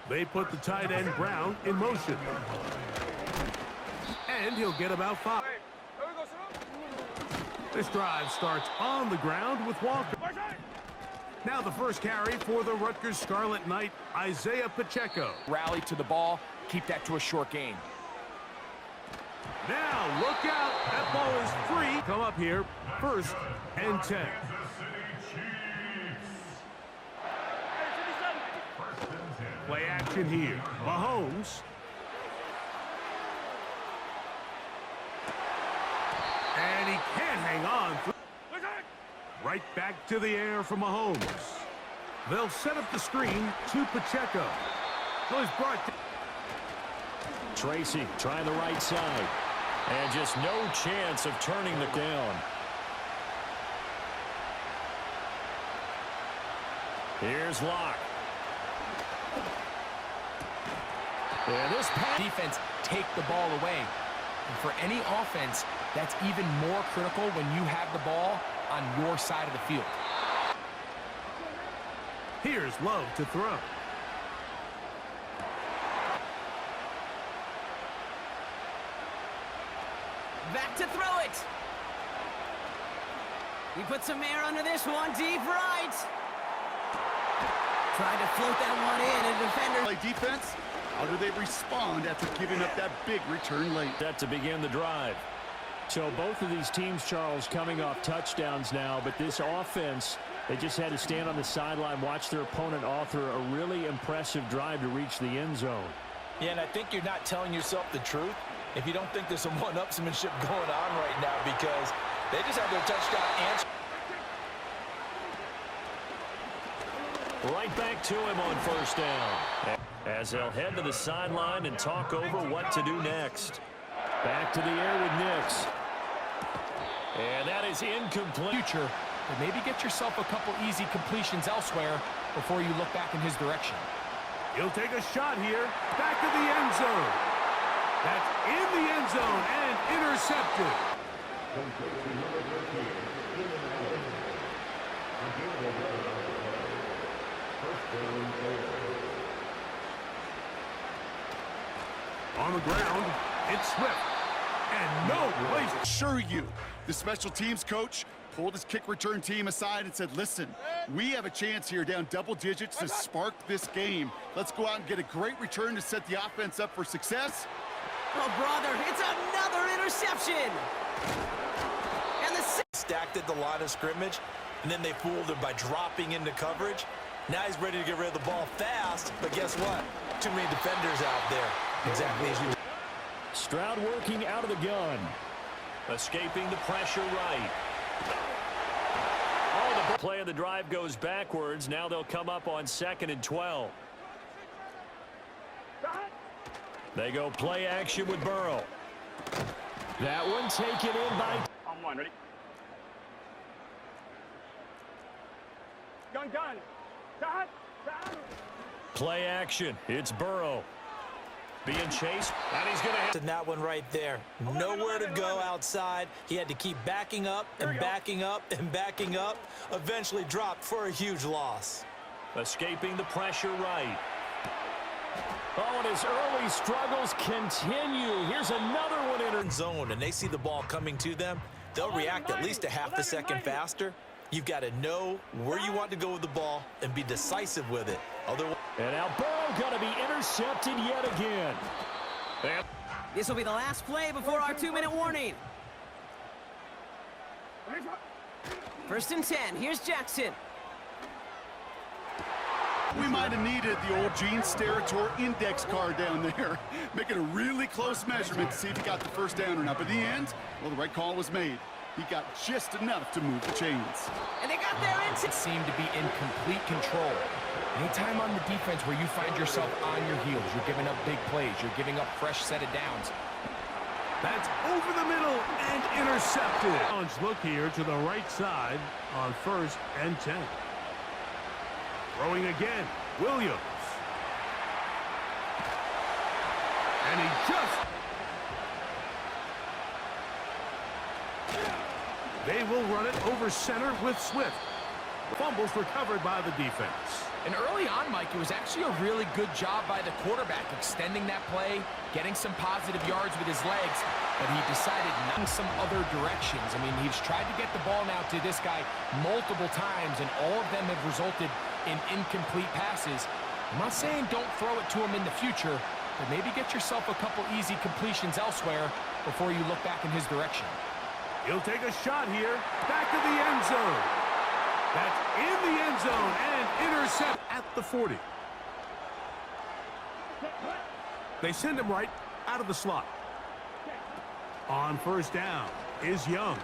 They put the tight end Brown in motion. And he'll get about 5. This drive starts on the ground with Walker. Now the first carry for the Rutgers Scarlet Knight, Isaiah Pacheco. Rally to the ball, keep that to a short gain. Now look out, that ball is free. Come up here, 1st and 10. Play action here, Mahomes. And he can't hang on. Right back to the air for Mahomes. They'll set up the screen to Pacheco. So he's brought to Tracy trying the right side. And just no chance of turning the down. Here's Locke. And this defense take the ball away. And for any offense, that's even more critical when you have the ball on your side of the field. Here's Love to throw. Back to throw it. He put some air under this one, deep right. Tried to float that one in, and defender. Play defense. How do they respond after giving up that big return late? That to begin the drive. So both of these teams, Charles, coming off touchdowns now, but this offense, they just had to stand on the sideline, watch their opponent author a really impressive drive to reach the end zone. Yeah, and I think you're not telling yourself the truth if you don't think there's some one-upsmanship going on right now, because they just had their touchdown answer. Right back to him on 1st down. As they'll head to the sideline and talk over what to do next. Back to the air with Nix. And that is incomplete. Future, but maybe get yourself a couple easy completions elsewhere before you look back in his direction. He'll take a shot here. Back to the end zone. That's in the end zone and intercepted. On the ground, it's Swift. And no place. Assure you, the special teams coach pulled his kick return team aside and said, listen, we have a chance here down double digits to spark this game. Let's go out and get a great return to set the offense up for success. Oh, brother, it's another interception. And the stacked at the line of scrimmage, and then they fooled him by dropping into coverage. Now he's ready to get rid of the ball fast, but guess what? Too many defenders out there. Exactly as you. Stroud working out of the gun. Escaping the pressure right. Oh, the play of the drive goes backwards. Now they'll come up on 2nd and 12. They go play action with Burrow. That one taken in by... On 1, ready? Gun. Play action. It's Burrow. Being chased, and he's going to hit. And that one right there. Nowhere to go outside. He had to keep backing up and backing up and backing up. Eventually dropped for a huge loss. Escaping the pressure right. Oh, and his early struggles continue. Here's another one in zone, and they see the ball coming to them. They'll react at least a half a second faster. You've got to know where you want to go with the ball and be decisive with it. Otherwise, and now Burrow going to be intercepted yet again. And This will be the last play before our 2-minute warning. 1st and 10. Here's Jackson. We might have needed the old Gene Steratore index card down there. Making a really close measurement to see if he got the 1st down or not. But in the end, well, the right call was made. He got just enough to move the chains. And they got their It seemed to be in complete control. Anytime on the defense where you find yourself on your heels, you're giving up big plays, you're giving up fresh set of downs. That's over the middle and intercepted. Look here to the right side on 1st and 10. Throwing again, Williams. And he just... They will run it over center with Swift. Fumbles recovered by the defense. And early on, Mike, it was actually a really good job by the quarterback extending that play, getting some positive yards with his legs, but he decided not some other directions. I mean, he's tried to get the ball now to this guy multiple times, and all of them have resulted in incomplete passes. I'm not saying don't throw it to him in the future, but maybe get yourself a couple easy completions elsewhere before you look back in his direction. He'll take a shot here. Back to the end zone. That's in the end zone and intercept at the 40. They send him right out of the slot. On first down is Young.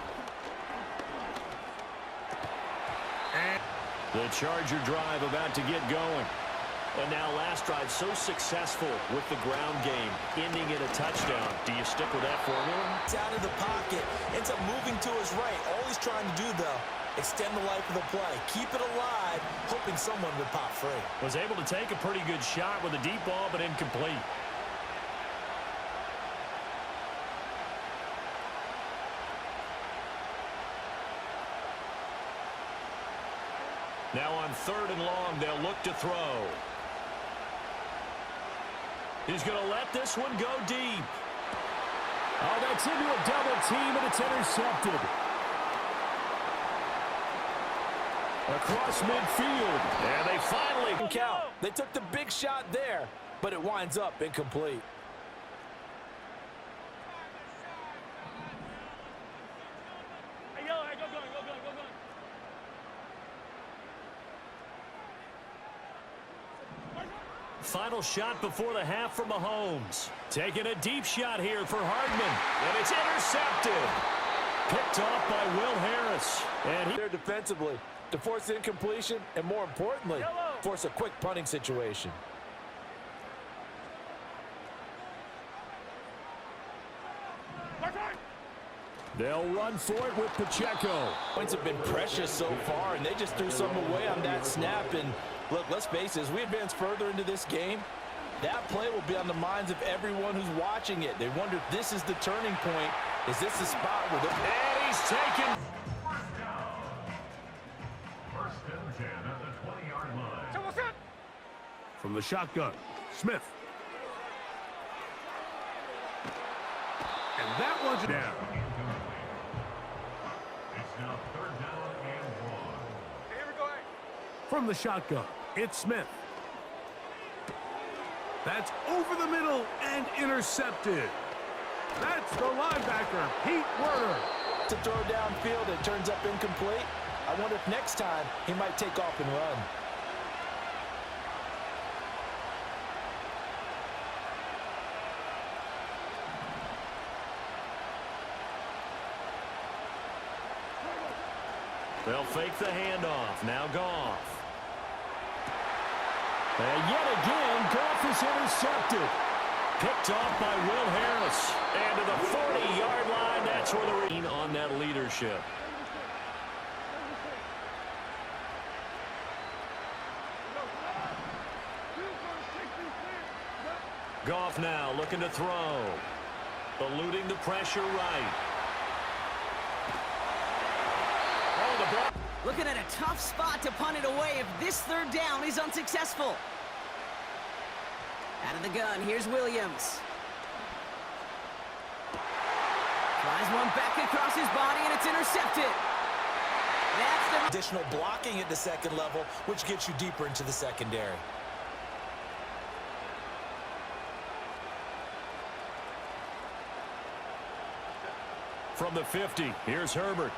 And the Charger drive about to get going. And now last drive so successful with the ground game, ending in a touchdown. Do you stick with that formula? It's out of the pocket, ends up moving to his right. All he's trying to do, though, extend the life of the play. Keep it alive, hoping someone would pop free. Was able to take a pretty good shot with a deep ball, but incomplete. Now on 3rd and long, they'll look to throw. He's going to let this one go deep. Oh, that's into a double team, and it's intercepted. Across midfield, and they finally count. They took the big shot there, but it winds up incomplete. Final shot before the half from Mahomes. Taking a deep shot here for Hardman, and it's intercepted. Picked off by Will Harris. And There defensively to force incompletion, and more importantly, force a quick punting situation. they'll run for it with Pacheco. Points have been precious so far, and they just threw something away on that snap. And look, let's face it, as we advance further into this game, that play will be on the minds of everyone who's watching it. They wonder if this is the turning point. Is this the spot where the... And he's taken. First and 10 at the 20-yard line. From the shotgun, Smith. And that one's down. It's now 3rd down and 1. Here we go. From the shotgun, it's Smith. That's over the middle and intercepted. That's the linebacker, Pete Werner. To throw downfield, it turns up incomplete. I wonder if next time he might take off and run. They'll fake the handoff. Now Goff. And yet again, Goff is intercepted. Picked off by Will Harris. And to the 40-yard line, that's where the on that leadership. Goff now looking to throw. Eluding the pressure right. Oh, the ball. Looking at a tough spot to punt it away if this 3rd down is unsuccessful. Out of the gun, here's Williams. Flies one back across his body, and it's intercepted. That's the... Additional blocking at the second level, which gets you deeper into the secondary. From the 50, here's Herbert.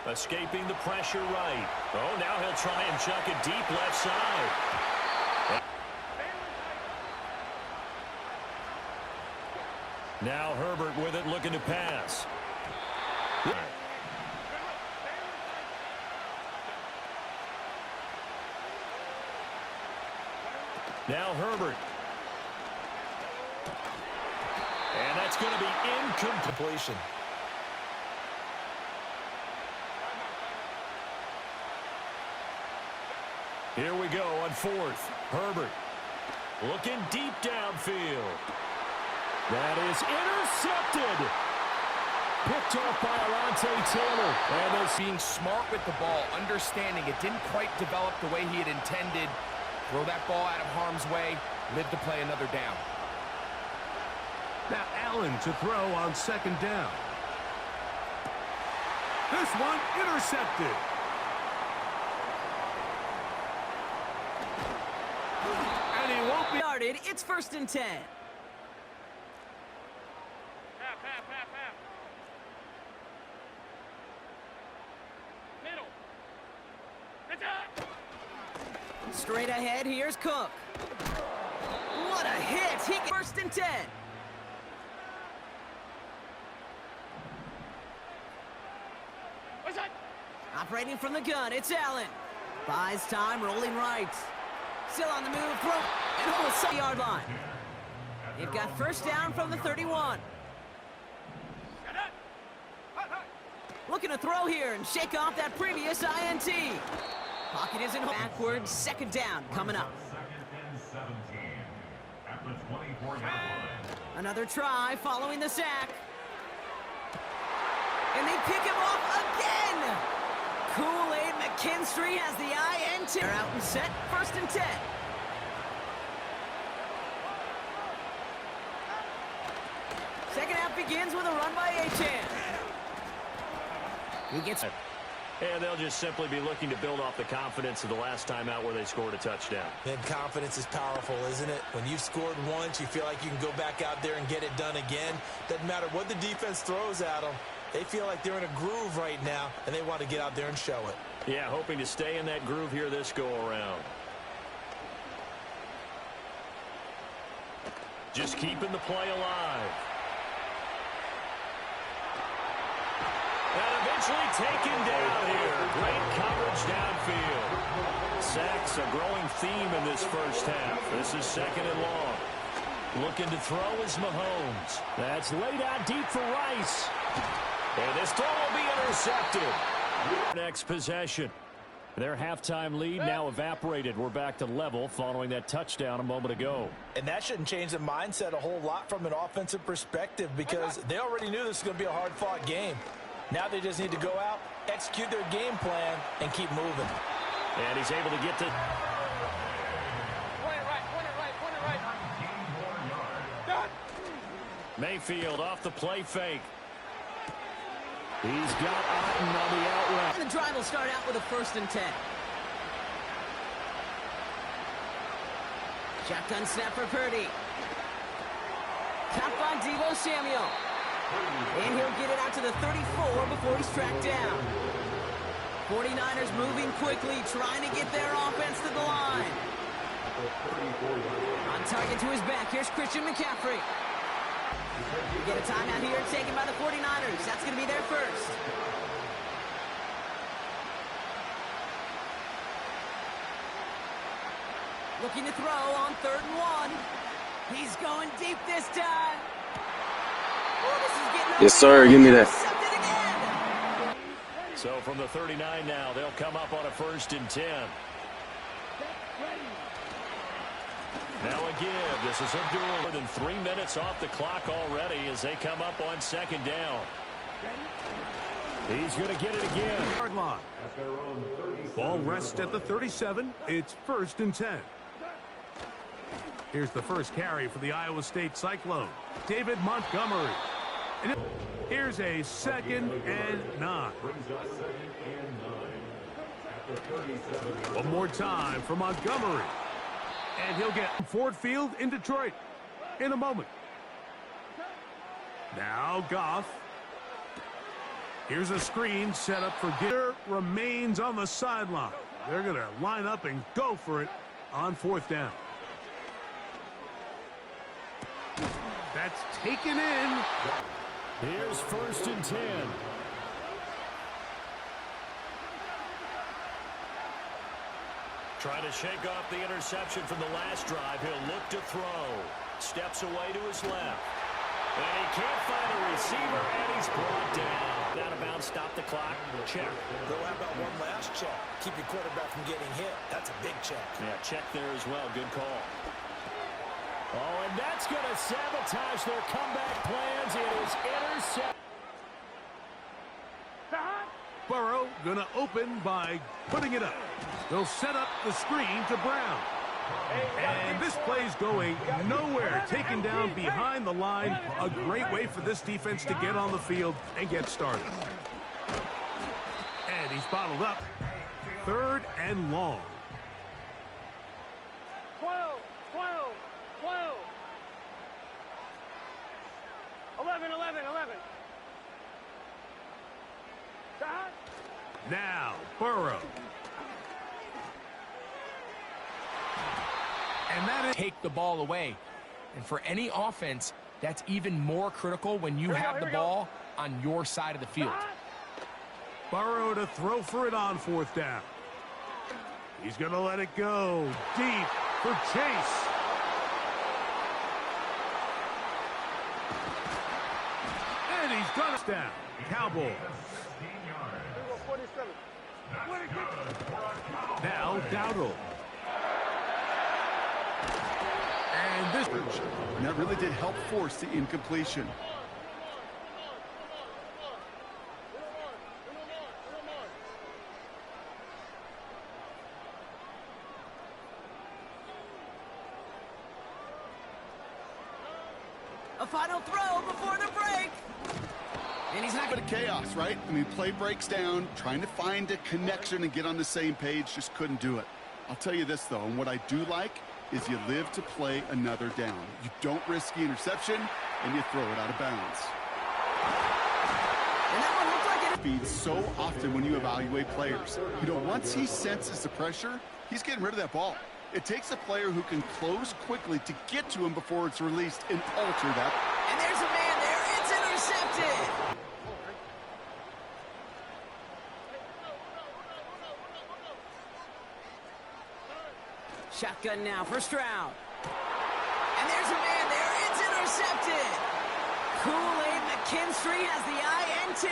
Escaping the pressure right. Oh, now he'll try and chuck it deep left side. Now Herbert with it, looking to pass. Now Herbert. And that's going to be incomplete. Here we go on 4th. Herbert looking deep downfield. That is intercepted. Picked off by Alontae Taylor. And they're being smart with the ball, understanding it didn't quite develop the way he had intended. Throw that ball out of harm's way, live to play another down. Now Allen to throw on second down. This one intercepted. And he won't be Started. It's 1st and 10. Straight ahead, here's Cook. What a hit! He gets 1st and 10. Operating from the gun, it's Allen. Buys time, rolling right. Still on the move, throw, and almost 7-yard line. They've got 1st down from the 31. Looking to throw here and shake off that previous INT. Pocket isn't backwards. 2nd down coming up. Another try following the sack. And they pick him off again. Kool-Aid McKinstry has the INT. They're out and set. 1st and 10. Second half begins with a run by Achane. He gets it. And they'll just simply be looking to build off the confidence of the last time out where they scored a touchdown. And confidence is powerful, isn't it? When you've scored once, you feel like you can go back out there and get it done again. Doesn't matter what the defense throws at them. They feel like they're in a groove right now, and they want to get out there and show it. Yeah, hoping to stay in that groove here this go-around. Just keeping the play alive. And eventually taken down here. Great coverage downfield. Sacks a growing theme in this first half. This is 2nd and long. Looking to throw is Mahomes. That's laid out deep for Rice. And this throw will be intercepted. Next possession. Their halftime lead now evaporated. We're back to level following that touchdown a moment ago. And that shouldn't change the mindset a whole lot from an offensive perspective because they already knew this was going to be a hard-fought game. Now they just need to go out, execute their game plan, and keep moving. And he's able to get to... Mayfield off the play fake. He's got Otten on the outright. The drive will start out with a 1st and 10. Shotgun snap for Purdy. Caught by Deebo Samuel. And he'll get it out to the 34 before he's tracked down. 49ers moving quickly, trying to get their offense to the line. On target to his back, here's Christian McCaffrey. We get a timeout here taken by the 49ers. That's going to be their first. Looking to throw on 3rd and 1. He's going deep this time. Yes, sir. Give me that. So from the 39 now, they'll come up on a 1st and 10. Now a give. This is a duel. More than 3 minutes off the clock already as they come up on 2nd down. He's going to get it again. Yard line. Ball rests at the 37. It's 1st and 10. Here's the first carry for the Iowa State Cyclone, David Montgomery. And here's a 2nd and 9. One more time for Montgomery. And he'll get Ford Field in Detroit in a moment. Now Goff. Here's a screen set up for Gitter. Remains on the sideline. They're going to line up and go for it on 4th down. That's taken in. Here's 1st and 10. Trying to shake off the interception from the last drive. He'll look to throw. Steps away to his left. And he can't find a receiver, and he's brought down. Out of bounds, stop the clock. Check. Go, how about one last check? Keep your quarterback from getting hit. That's a big check. Yeah, check there as well. Good call. Oh, and that's going to sabotage their comeback plans. It is intercepted. Burrow gonna open by putting it up. They'll set up the screen to Brown. And this play's going nowhere. Taken down behind the line. A great way for this defense to get on the field and get started. And he's bottled up. 3rd and long. 12, 11. Now, Burrow. And that is... Take the ball away. And for any offense, that's even more critical when you have the ball on your side of the field. Burrow to throw for it on 4th down. He's going to let it go deep for Chase. And he's done it down. Cowboys. Now Dowdle. And this... And that really did help force the incompletion. A final throw before the break. And he's not Bit of chaos, right? I mean, play breaks down, trying to find a connection and get on the same page, just couldn't do it. I'll tell you this, though, and what I do like is you live to play another down. You don't risk the interception, and you throw it out of bounds. And that one looked like it. Speed so often when you evaluate players. You know, once he senses the pressure, he's getting rid of that ball. It takes a player who can close quickly to get to him before it's released and alter that. And there's a man there. It's intercepted. Shotgun now, 1st round. And there's a man there. It's intercepted. Kool-Aid McKinstry has the INT.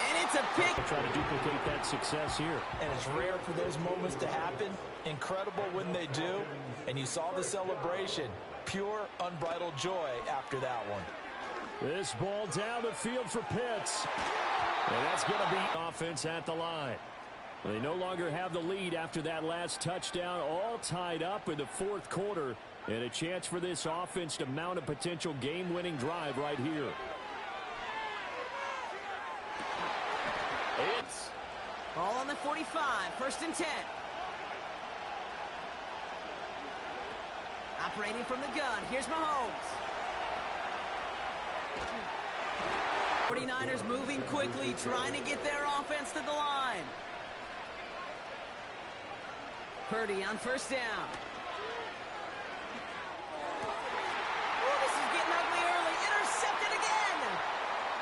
And it's a pick. Try to duplicate that success here. And it's rare for those moments to happen. Incredible when they do. And you saw the celebration. Pure, unbridled joy after that one. This ball down the field for Pitts. And that's going to be offense at the line. They no longer have the lead after that last touchdown, all tied up in the 4th quarter, and a chance for this offense to mount a potential game-winning drive right here. It's ball on the 45, 1st and 10. Operating from the gun, here's Mahomes. 49ers moving quickly, trying to get their offense to the line. Purdy on 1st down. Oh, this is getting ugly early. Intercepted again.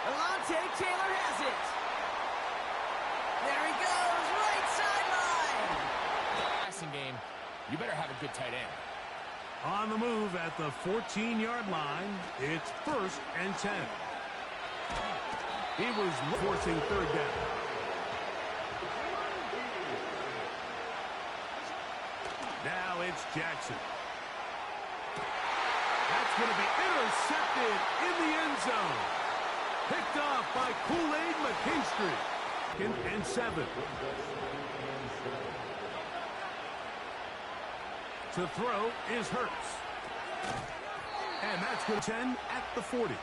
Alontae Taylor has it. There he goes, right sideline. Passing game, you better have a good tight end. On the move at the 14-yard line. It's 1st and 10. He was forcing 3rd down. Now it's Jackson. That's going to be intercepted in the end zone. Picked off by Kool-Aid McKinstry. 2nd and 7. To throw is Hurts. And that's going to 10 at the 40.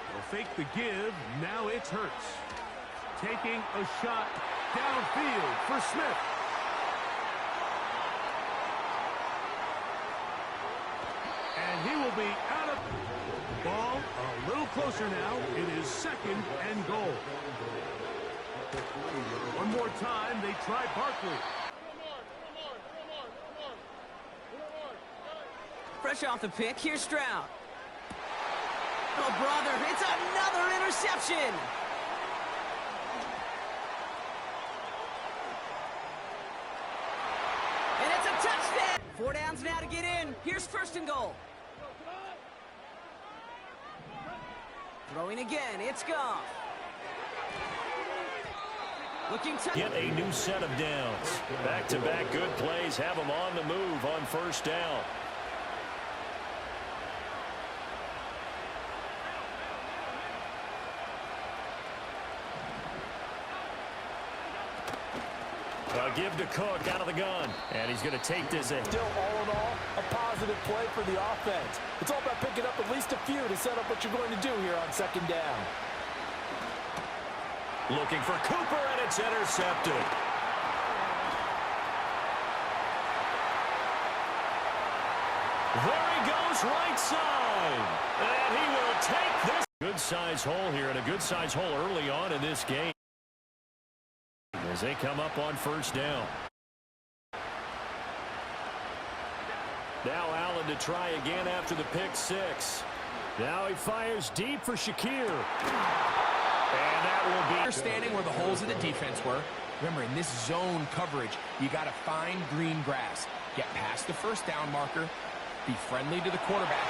They'll fake the give. Now it's Hurts. Taking a shot downfield for Smith. And he will be out of ball a little closer now. It is 2nd and goal. One more time, they try Barkley. Fresh off the pick, here's Stroud. Oh, brother, it's another interception. And it's a touchdown. 4 downs now to get in. Here's 1st and goal. Throwing again, it's Goff. Looking to Get a new set of downs. Back-to-back good plays have them on the move on 1st down. Give to Cook out of the gun. And he's going to take this in. Still, all in all, a positive play for the offense. It's all about picking up at least a few to set up what you're going to do here on second down. Looking for Cooper, and it's intercepted. There he goes, right side. And he will take this. Good size hole here, and a good size hole early on in this game as they come up on first down. Now Allen to try again after the pick six. Now he fires deep for Shakir. And that will be Understanding where the holes in the defense were. Remember, in this zone coverage, you got to find green grass. Get past the first down marker. Be friendly to the quarterback.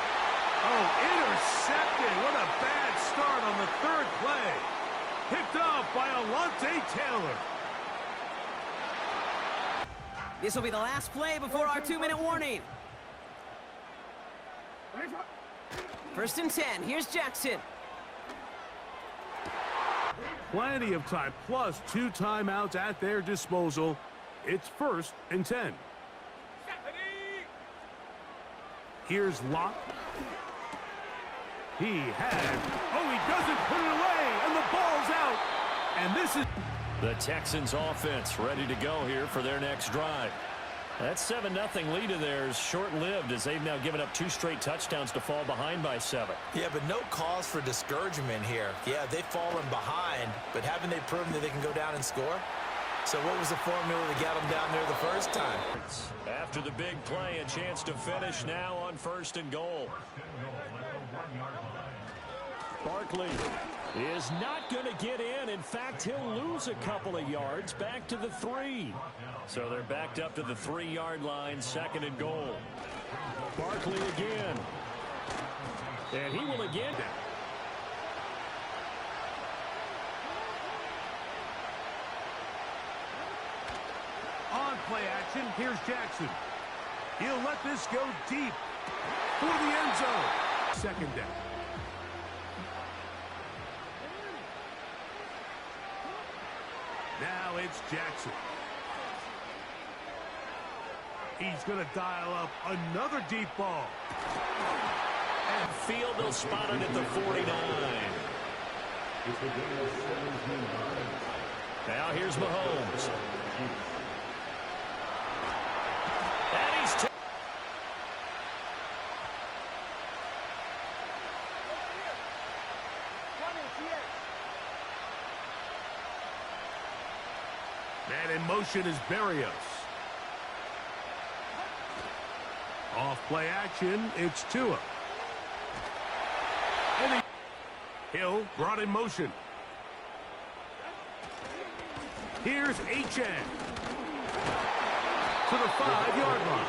Oh, intercepted. What a bad start on the third play. Picked off by Alontae Taylor. This will be the last play before our 2-minute warning. First and 10. Here's Jackson. Plenty of time, plus 2 timeouts at their disposal. It's first and 10. Here's Locke. He doesn't put it away, and the ball's out. And this is the Texans offense ready to go here for their next drive. That 7-0 lead of theirs short-lived as they've now given up 2 straight touchdowns to fall behind by 7. Yeah, but no cause for discouragement here. Yeah, they've fallen behind, but haven't they proven that they can go down and score? So what was the formula to get them down there the first time? After the big play, a chance to finish now on first and goal. Barkley is not going to get in. In fact, he'll lose a couple of yards back to the 3. So they're backed up to the 3-yard line, second and goal. Barkley again. And he will again. on play action. Here's Jackson. He'll let this go deep for the end zone. Second down. Now it's Jackson. He's going to dial up another deep ball. And field will spot it at the 49. Now here's Mahomes. And he's Man in motion is Berrios. Off play action, it's Tua. And Hill brought in motion. Here's Achane to the 5-yard line.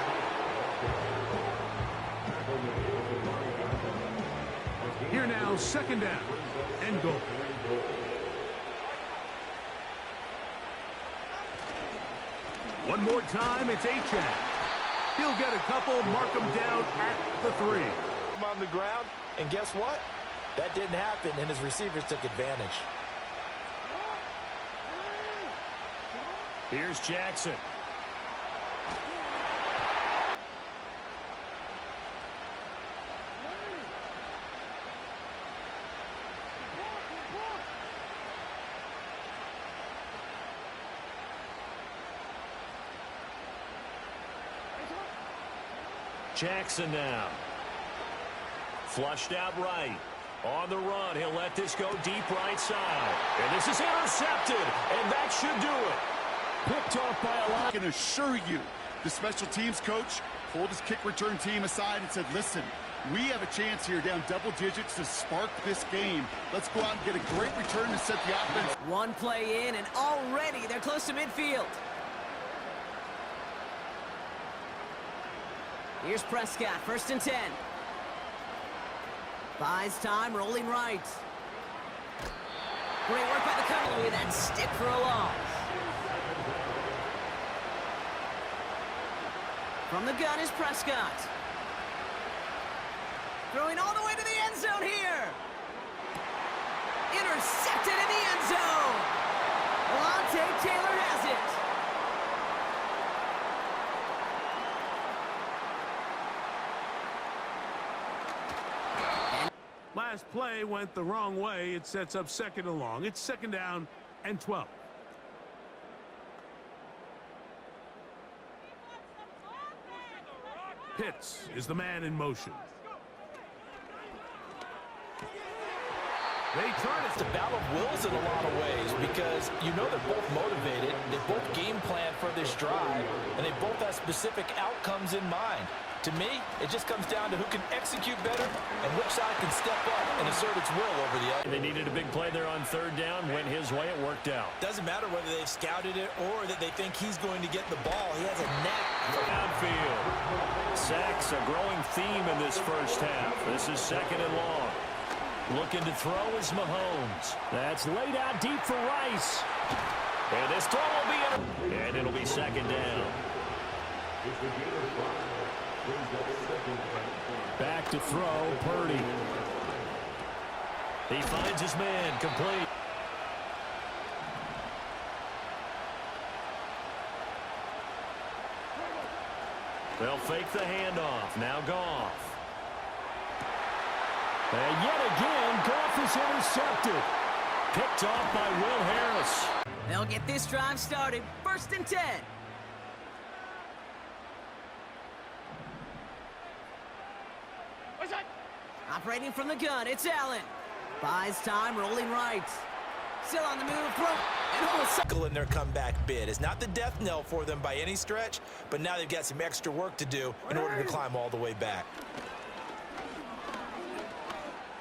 Here now, second down and goal. One more time, it's Achane. He'll get a couple, mark him down at the 3. On the ground, and guess what? That didn't happen, and his receivers took advantage. Here's Jackson. Jackson now. Flushed out right. On the run, he'll let this go deep right side. And this is intercepted, and that should do it. Picked off by a lot. I can assure you, the special teams coach pulled his kick return team aside and said, listen, we have a chance here down double digits to spark this game. Let's go out and get a great return to set the offense. One play in, and already they're close to midfield. Here's Prescott, first and 10. Buys time, rolling right. Great work by the cover with that stick for a loss. From the gun is Prescott. Throwing all the way to the end zone here. Intercepted in the end zone. Alontae Taylor has it. Last play went the wrong way. It sets up 2nd and long. It's 2nd down and 12. Pitts is the man in motion. They try to... It's a battle of wills in a lot of ways because you know they're both motivated, they both game plan for this drive, and they both have specific outcomes in mind. To me, it just comes down to who can execute better and which side can step up and assert its will over the other. They needed a big play there on 3rd down. Went his way. It worked out. Doesn't matter whether they've scouted it or that they think he's going to get the ball. He has a knack for downfield. Sacks, a growing theme in this first half. This is 2nd and long. Looking to throw is Mahomes. That's laid out deep for Rice. And this throw will be in. And it'll be 2nd down. Back to throw, Purdy. He finds his man, complete. They'll fake the handoff. Now Goff. And yet again, Goff is intercepted. Picked off by Will Harris. They'll get this drive started. 1st and 10. Operating from the gun, it's Allen. Buys time, rolling right. Still on the move, throw, and almost... in their comeback bid. It's not the death knell for them by any stretch, but now they've got some extra work to do in order to climb all the way back.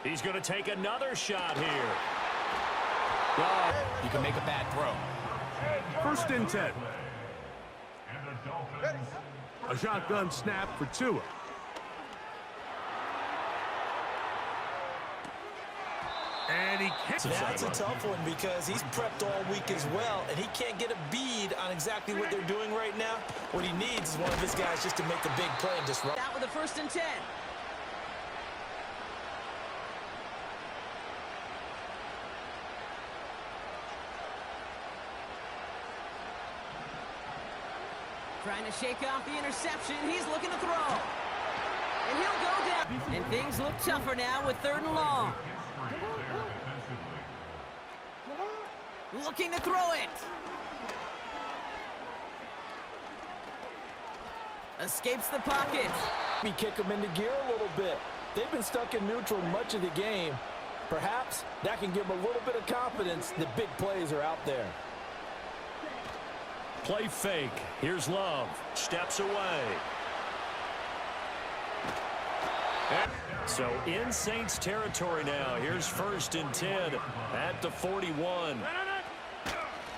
He's going to take another shot here. You can make a bad throw. 1st and 10. A shotgun snap for Tua. And he can't. That's a tough one because he's prepped all week as well, and he can't get a bead on exactly what they're doing right now. What he needs is one of his guys just to make a big play and disrupt. Out with a 1st and 10. Trying to shake off the interception. He's looking to throw. And he'll go down. And things look tougher now with 3rd and long. Looking to throw it. Escapes the pocket. We kick them into gear a little bit. They've been stuck in neutral much of the game. Perhaps that can give them a little bit of confidence that big plays are out there. Play fake. Here's Love. Steps away. So in Saints territory now. Here's 1st and 10 at the 41.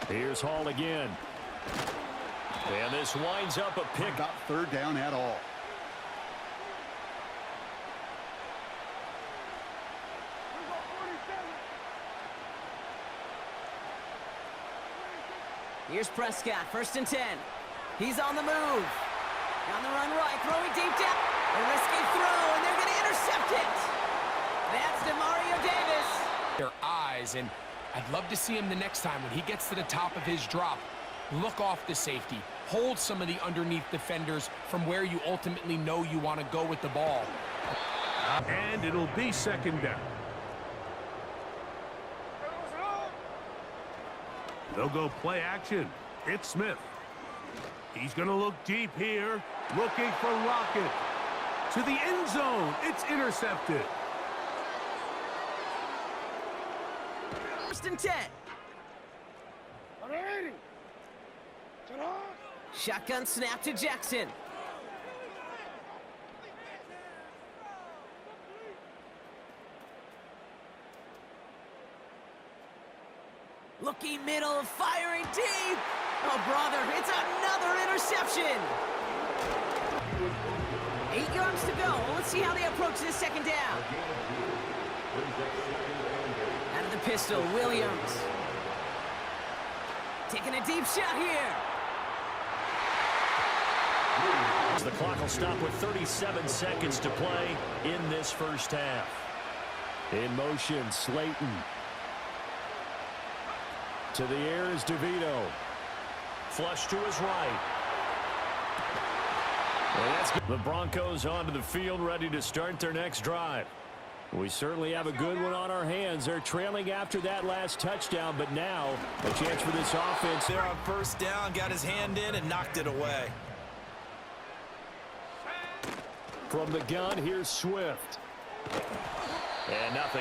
Here's Hall again. And this winds up a pick. Not 3rd down at all. Here's Prescott, 1st and 10. He's on the move. On the run right, throwing deep down. A risky throw, and they're going to intercept it. That's DeMario Davis. Their eyes, and I'd love to see him the next time when he gets to the top of his drop. Look off the safety. Hold some of the underneath defenders from where you ultimately know you want to go with the ball. And it'll be 2nd down. They'll go play action. It's Smith. He's going to look deep here. Looking for Lockett. To the end zone. It's intercepted. 1st and 10. Shotgun snap to Jackson. Looking middle, firing deep. Oh, brother, it's another interception. 8 yards to go. Let's see how they approach this 2nd down. Out of the pistol, Williams. Taking a deep shot here. The clock will stop with 37 seconds to play in this first half. In motion, Slayton. To the air is DeVito. Flush to his right. And that's good. The Broncos onto the field, ready to start their next drive. We certainly have a good one on our hands. They're trailing after that last touchdown, but now a chance for this offense. They're on first down, got his hand in and knocked it away. From the gun, here's Swift. And nothing.